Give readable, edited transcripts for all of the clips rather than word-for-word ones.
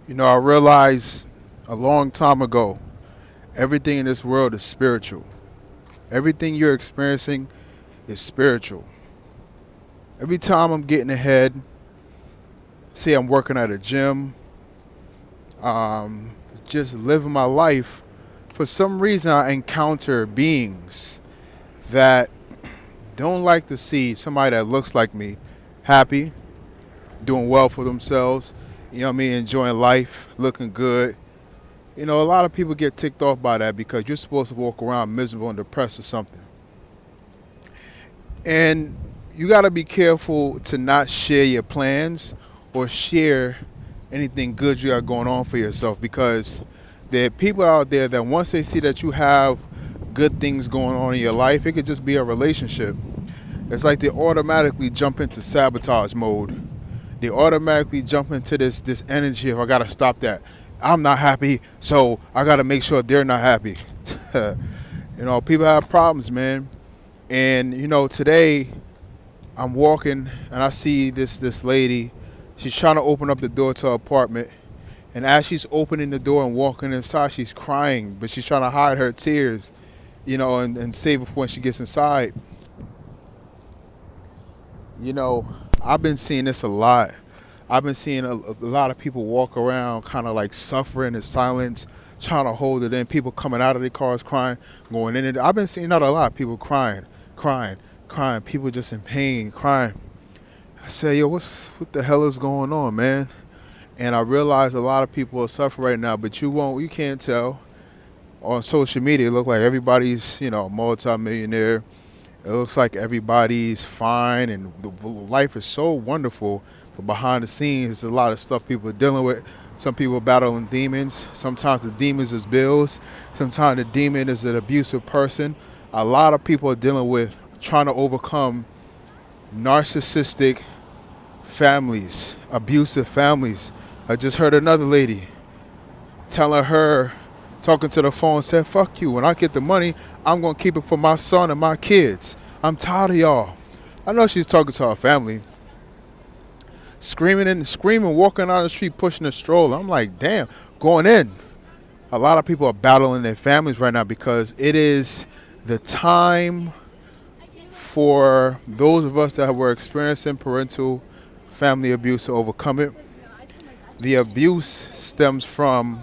I realized a long time ago, everything in this world is spiritual. Everything you're experiencing is spiritual. Every time I'm getting ahead, say I'm working at a gym, um, just living my life, for some reason I encounter beings that don't like to see somebody that looks like me happy, doing well for themselves, enjoying life, looking good. A lot of people get ticked off by that because you're supposed to walk around miserable and depressed or something. And you got to be careful to not share your plans or share anything good you got going on for yourself, because there are people out there that once they see that you have good things going on in your life, it could just be a relationship. It's like they automatically jump into sabotage mode. They automatically jump into this energy of, I gotta stop that. I'm not happy, so I gotta make sure they're not happy. People have problems, man. And today I'm walking and I see this lady. She's trying to open up the door to her apartment, and as she's opening the door and walking inside, she's crying, but she's trying to hide her tears, and save it for when she gets inside. You know, I've been seeing this a lot. I've been seeing a lot of people walk around kind of like suffering in silence, trying to hold it in. People coming out of their cars crying, going in it. I've been seeing that a lot. People crying, crying, crying. People just in pain, crying. I say, yo, what the hell is going on, man? And I realize a lot of people are suffering right now, but you can't tell. On social media, it looks like everybody's, multi-millionaire. It looks like everybody's fine and life is so wonderful. But behind the scenes, there's a lot of stuff people are dealing with. Some people are battling demons. Sometimes the demons is bills. Sometimes the demon is an abusive person. A lot of people are dealing with trying to overcome narcissistic families, abusive families. I just heard another lady telling her, talking to the phone, said, fuck you. When I get the money, I'm going to keep it for my son and my kids. I'm tired of y'all. I know she's talking to her family. Screaming, walking down the street, pushing a stroller. I'm like, damn, going in. A lot of people are battling their families right now because it is the time for those of us that were experiencing parental family abuse to overcome it. The abuse stems from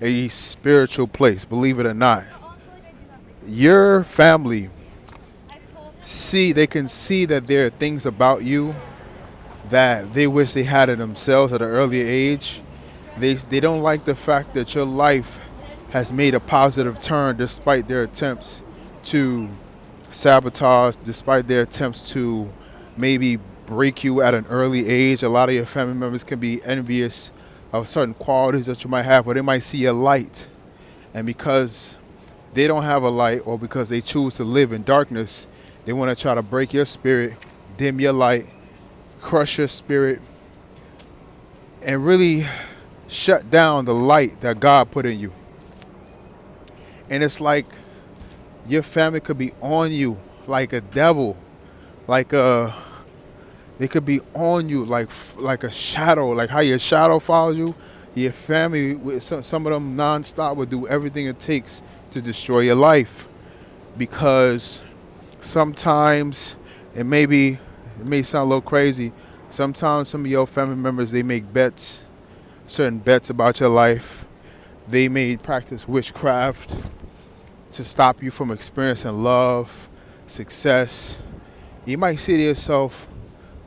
a spiritual place, believe it or not. Your family they can see that there are things about you that they wish they had in themselves at an earlier age. They don't like the fact that your life has made a positive turn despite their attempts to sabotage, despite their attempts to maybe break you at an early age. A lot of your family members can be envious of certain qualities that you might have, or they might see a light. And because they don't have a light, or because they choose to live in darkness, they want to try to break your spirit, dim your light, crush your spirit, and really shut down the light that God put in you. And it's like your family could be on you like a devil, they could be on you like a shadow, like how your shadow follows you. Your family, some of them nonstop, would do everything it takes to destroy your life, because sometimes it may sound a little crazy. Sometimes some of your family members, they make certain bets about your life. They may practice witchcraft to stop you from experiencing love, success. You might say to yourself,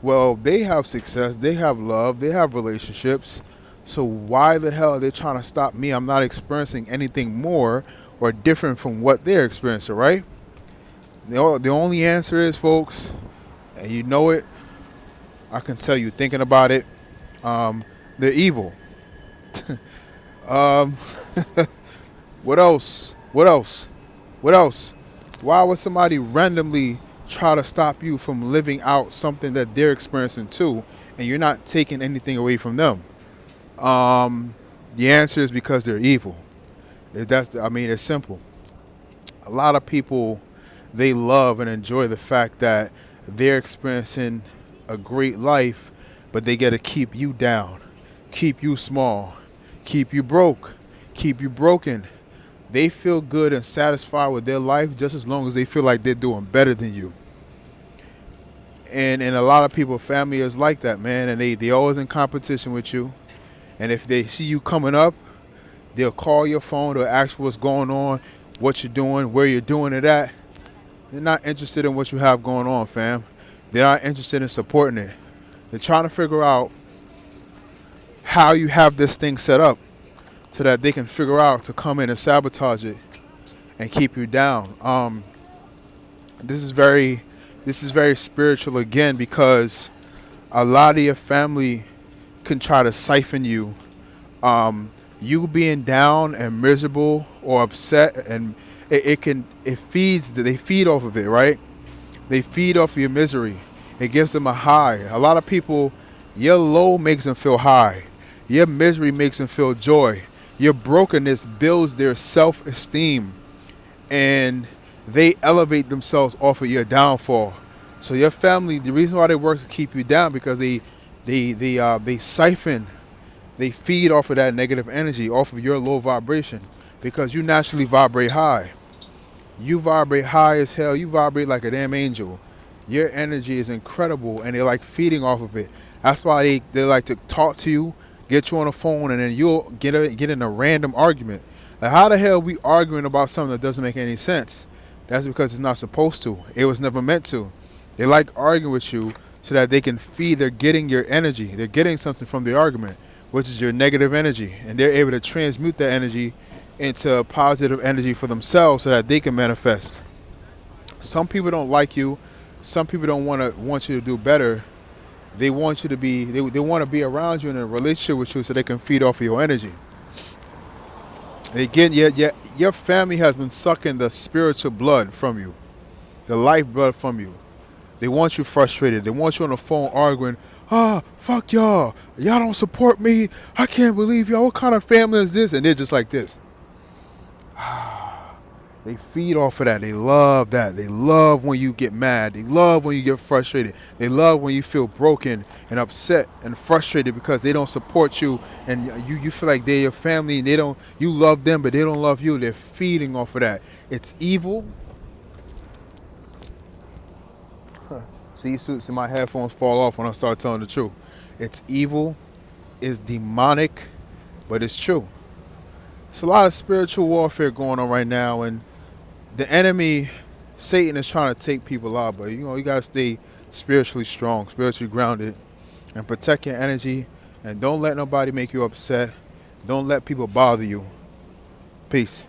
well, they have success, they have love, they have relationships. So why the hell are they trying to stop me? I'm not experiencing anything more or different from what they're experiencing, right? The only answer is, folks, and you know it, I can tell you thinking about it, they're evil. um, what else? What else? What else? Why would somebody randomly try to stop you from living out something that they're experiencing too, and you're not taking anything away from them? The answer is because they're evil. It's simple. A lot of people, they love and enjoy the fact that they're experiencing a great life, but they got to keep you down, keep you small. keep you broke, keep you broken. They feel good and satisfied with their life just as long as they feel like they're doing better than you. And a lot of people, family is like that, man. And they always in competition with you. And if they see you coming up, they'll call your phone, they'll ask what's going on, what you're doing, where you're doing it at. They're not interested in what you have going on, fam. They're not interested in supporting it. They're trying to figure out how you have this thing set up so that they can figure out to come in and sabotage it and keep you down. This is very spiritual again, because a lot of your family can try to siphon you. You being down and miserable or upset, and they feed off of it, right? They feed off of your misery. It gives them a high. A lot of people, your low makes them feel high. Your misery makes them feel joy. Your brokenness builds their self-esteem, and they elevate themselves off of your downfall. So your family, the reason why they work to keep you down, because they siphon, they feed off of that negative energy, off of your low vibration, because you naturally vibrate high. You vibrate high as hell. You vibrate like a damn angel. Your energy is incredible, and they're like feeding off of it. That's why they like to talk to you, get you on the phone, and then you'll get in a random argument. Like, how the hell are we arguing about something that doesn't make any sense? That's because it's not supposed to. It was never meant to. They like arguing with you so that they can feed. They're getting your energy. They're getting something from the argument, which is your negative energy. And they're able to transmute that energy into positive energy for themselves so that they can manifest. Some people don't like you. Some people don't want you to do better. They want you to be, they want to be around you in a relationship with you so they can feed off of your energy. Again, your family has been sucking the spiritual blood from you, the life blood from you. They want you frustrated. They want you on the phone arguing. Fuck y'all. Y'all don't support me. I can't believe y'all. What kind of family is this? And they're just like this. They feed off of that. They love that. They love when you get mad. They love when you get frustrated. They love when you feel broken and upset and frustrated because they don't support you, and you feel like they're your family and you love them, but they don't love you. They're feeding off of that. It's evil. See, my headphones fall off when I start telling the truth. It's evil. It's demonic, but it's true. It's a lot of spiritual warfare going on right now, and the enemy, Satan, is trying to take people out. But you gotta stay spiritually strong, spiritually grounded, and protect your energy. And don't let nobody make you upset. Don't let people bother you. Peace.